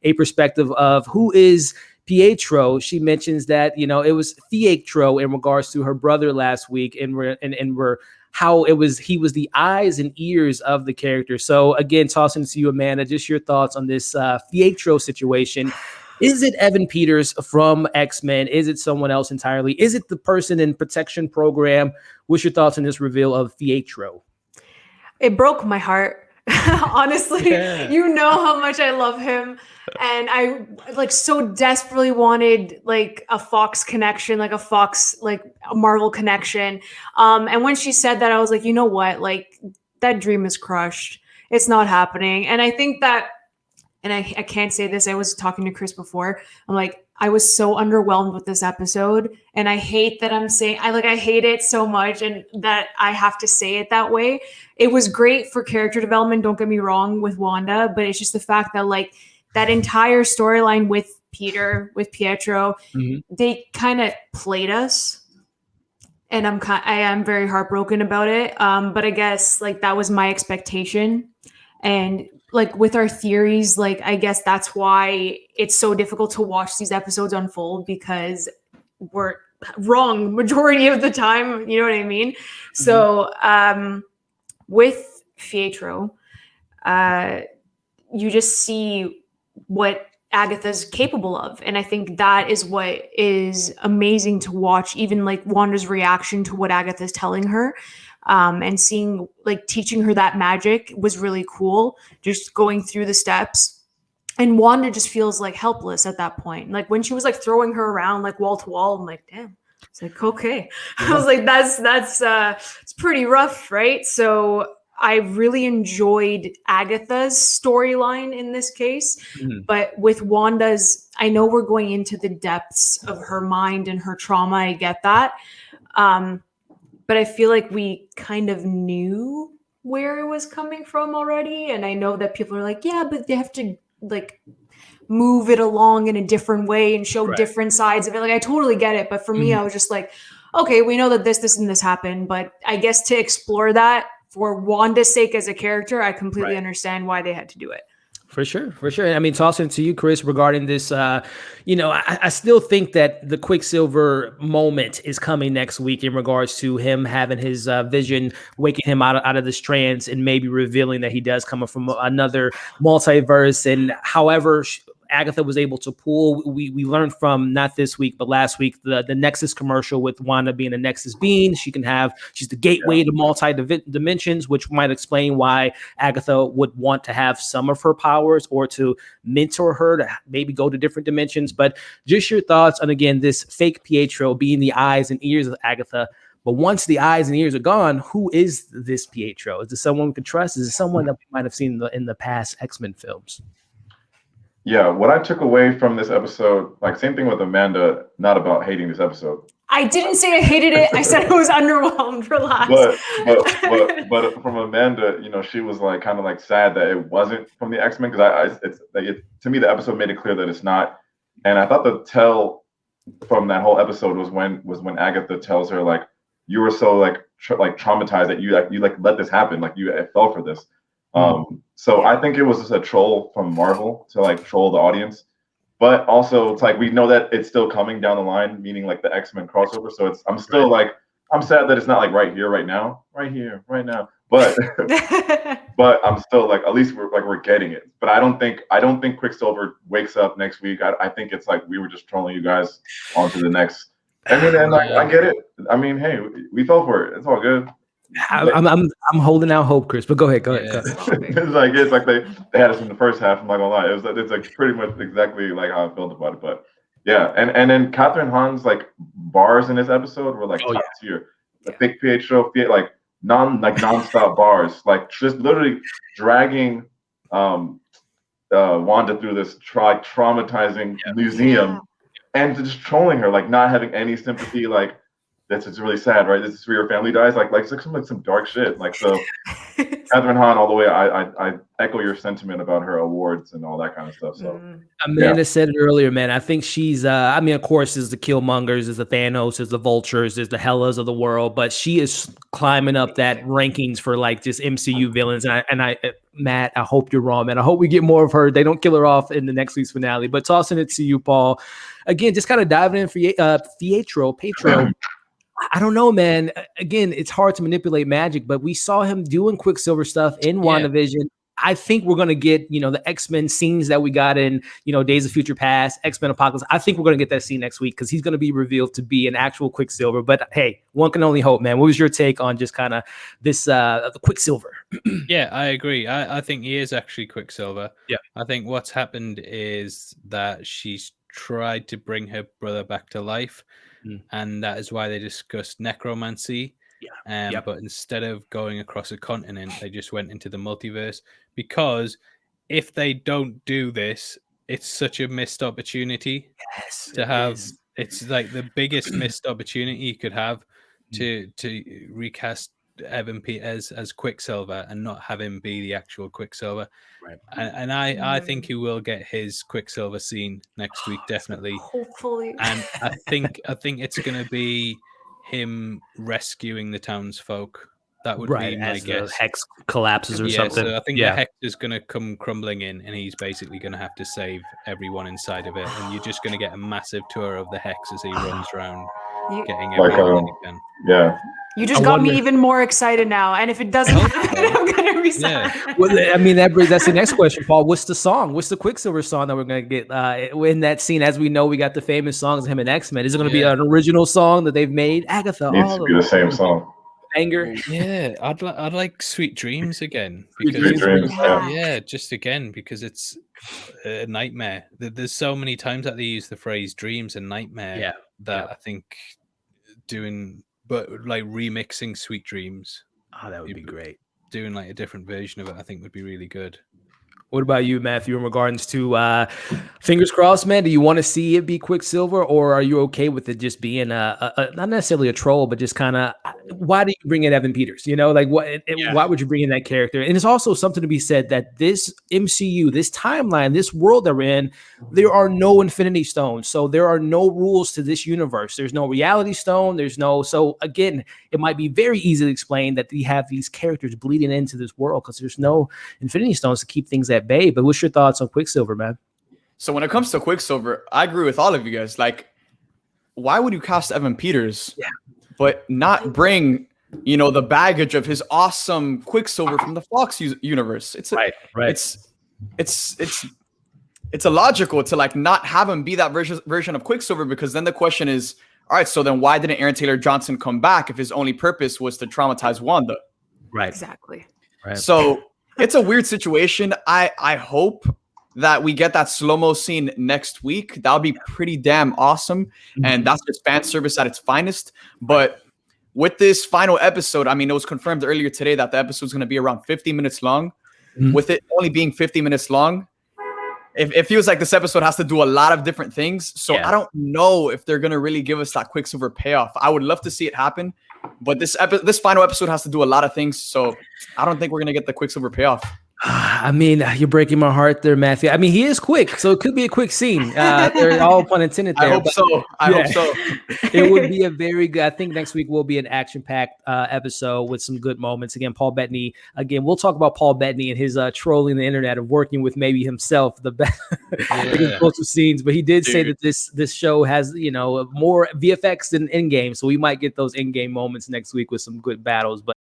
a perspective of who is Pietro. She mentions that, you know, it was Fietro in regards to her brother last week, and we're how he was the eyes and ears of the character. So again, tossing to you, Amanda, just your thoughts on this Fietro situation. Is it Evan Peters from X-Men? Is it someone else entirely? Is it the person in Protection Program? What's your thoughts on this reveal of Fietro? It broke my heart. Honestly, you know how much I love him. And I like so desperately wanted like a Fox connection, like a Fox, like a Marvel connection. And when she said that, I was like, you know what? Like that dream is crushed. It's not happening. And I think that, and I can't say this, I was talking to Chris before. I'm like, I was so underwhelmed with this episode. And I hate that I'm saying, I hate it so much and that I have to say it that way. It was great for character development, don't get me wrong, with Wanda, but it's just the fact that like that entire storyline with Pietro, they kind of played us. And I am very heartbroken about it. But I guess like that was my expectation. And like with our theories, like I guess that's why it's so difficult to watch these episodes unfold, because we're wrong majority of the time. You know what I mean? So with Fietro, you just see what Agatha's capable of. And I think that is what is amazing to watch, even like Wanda's reaction to what Agatha's telling her. And seeing like teaching her that magic was really cool, just going through the steps. And Wanda just feels like helpless at that point. Like when she was like throwing her around like wall to wall, I'm like, damn. It's like, okay. I was like, that's it's pretty rough, right? So I really enjoyed Agatha's storyline in this case. But with Wanda's, I know we're going into the depths of her mind and her trauma. I get that. But I feel like we kind of knew where it was coming from already. And I know that people are like, yeah, but they have to like move it along in a different way and show different sides of it. Like, I totally get it. But for me, I was just like, okay, we know that this, and this happened. But I guess to explore that for Wanda's sake as a character, I completely understand why they had to do it. For sure. I mean, tossing to you, Chris, regarding this, you know, I still think that the Quicksilver moment is coming next week in regards to him having his vision, waking him out of this trance and maybe revealing that he does come from another multiverse. And however Agatha was able to pull, we learned from, not this week, but last week, the Nexus commercial with Wanda being a Nexus being. She's the gateway to multi-dimensions, which might explain why Agatha would want to have some of her powers or to mentor her to maybe go to different dimensions. But just your thoughts on, again, this fake Pietro being the eyes and ears of Agatha. But once the eyes and ears are gone, who is this Pietro? Is this someone we could trust? Is it someone that we might have seen in the past X-Men films? Yeah, what I took away from this episode, like same thing with Amanda, not about hating this episode. I didn't say I hated it. I said I was underwhelmed. Relax. But from Amanda, you know, she was like kind of like sad that it wasn't from the X-Men, because to me the episode made it clear that it's not. And I thought the tell from that whole episode was when Agatha tells her like, you were so like traumatized that you let this happen, like you fell for this. So I think it was just a troll from Marvel to like troll the audience, but also it's like we know that it's still coming down the line, meaning like the X-Men crossover. So I'm still like, I'm sad that it's not like right here, right now. But but I'm still like, at least we're getting it. But I don't think Quicksilver wakes up next week. I think it's like we were just trolling you guys onto the next. I mean, and I get it. I mean, hey, we fell for it. It's all good. I'm holding out hope, Chris. But go ahead. It's like they had us in the first half. I'm not gonna lie. It's like pretty much exactly like how I felt about it. But yeah, and then Catherine Hahn's like bars in this episode were like top tier. The fake Pietro, like non-stop bars, like just literally dragging Wanda through this traumatizing museum and just trolling her, like not having any sympathy, like. That's just really sad, right? This is where your family dies, like some dark shit. Like, so Catherine Hahn, all the way. I echo your sentiment about her awards and all that kind of stuff. So Amanda said it earlier, man. I think she's I mean, of course, there's the Killmongers, there's the Thanos, there's the Vultures, there's the Hellas of the world, but she is climbing up that rankings for like just MCU villains. And I Matt, I hope you're wrong, man. I hope we get more of her. They don't kill her off in the next week's finale. But tossing it to you, Paul. Again, just kind of diving in for Pietro. I don't know, man. Again, it's hard to manipulate magic, but we saw him doing Quicksilver stuff in WandaVision. I think we're going to get, the X-Men scenes that we got in, Days of Future Past, X-Men Apocalypse. I think we're going to get that scene next week because he's going to be revealed to be an actual Quicksilver. But hey, one can only hope, man. What was your take on just kind of this the Quicksilver? Yeah, I agree. I think he is actually Quicksilver. Yeah. I think what's happened is that she's tried to bring her brother back to life. And that is why they discussed necromancy. But instead of going across a continent, they just went into the multiverse. Because if they don't do this, it's such a missed opportunity to have. It's like the biggest missed opportunity you could have to recast Evan Peters as Quicksilver and not have him be the actual Quicksilver. Right. And I think he will get his Quicksilver scene next week, definitely. Hopefully. And I think it's going to be him rescuing the townsfolk. That would be my guess. The hex collapses or something. So I think the hex is going to come crumbling in, and he's basically going to have to save everyone inside of it. And you're just going to get a massive tour of the hex as he runs around, getting everyone he can. Yeah. You just got me even more excited now. And if it doesn't happen, I'm going to be sad. Well, I mean, that's the next question, Paul. What's the song? What's the Quicksilver song that we're going to get in that scene? As we know, we got the famous songs of him and X-Men. Is it going to be an original song that they've made? Agatha. It needs to be the same song. Anger. Yeah, I'd like Sweet Dreams again. Sweet Dreams, just again, because it's a nightmare. There's so many times that they use the phrase dreams and nightmare that I think remixing Sweet Dreams. Oh, that would be great. Doing like a different version of it, I think would be really good. What about you, Matthew, in regards to fingers crossed, man? Do you want to see it be Quicksilver, or are you okay with it just being not necessarily a troll, but just kind of, why do you bring in Evan Peters? Why would you bring in that character? And it's also something to be said that this MCU, this timeline, this world that we're in, there are no Infinity Stones. So there are no rules to this universe. There's no Reality Stone. So again, it might be very easily explained that we have these characters bleeding into this world because there's no Infinity Stones to keep things at bay. But what's your thoughts on Quicksilver, man? So when it comes to Quicksilver, I agree with all of you guys. Like, why would you cast Evan Peters, but not bring, the baggage of his awesome Quicksilver from the Fox universe? It's right. It's illogical to like not have him be that version of Quicksilver, because then the question is, all right, so then why didn't Aaron Taylor Johnson come back if his only purpose was to traumatize Wanda? Right. Exactly. Right. So it's a weird situation. I hope that we get that slow-mo scene next week. That would be pretty damn awesome. And that's just fan service at its finest. But with this final episode, I mean, it was confirmed earlier today that the episode is going to be around 50 minutes long. With it only being 50 minutes long, it feels like this episode has to do a lot of different things. So I don't know if they're going to really give us that Quicksilver payoff. I would love to see it happen, but this final episode has to do a lot of things. So I don't think we're going to get the Quicksilver payoff. I mean, you're breaking my heart there, Matthew. I mean, he is quick, so it could be a quick scene. They're all pun intended there. I hope so. It would be a very good. I think next week will be an action-packed episode with some good moments. Again, Paul Bettany. Again, we'll talk about Paul Bettany and his trolling the internet of working with maybe himself the best explosive scenes. But he did say that this show has more VFX than in-game, so we might get those in-game moments next week with some good battles. But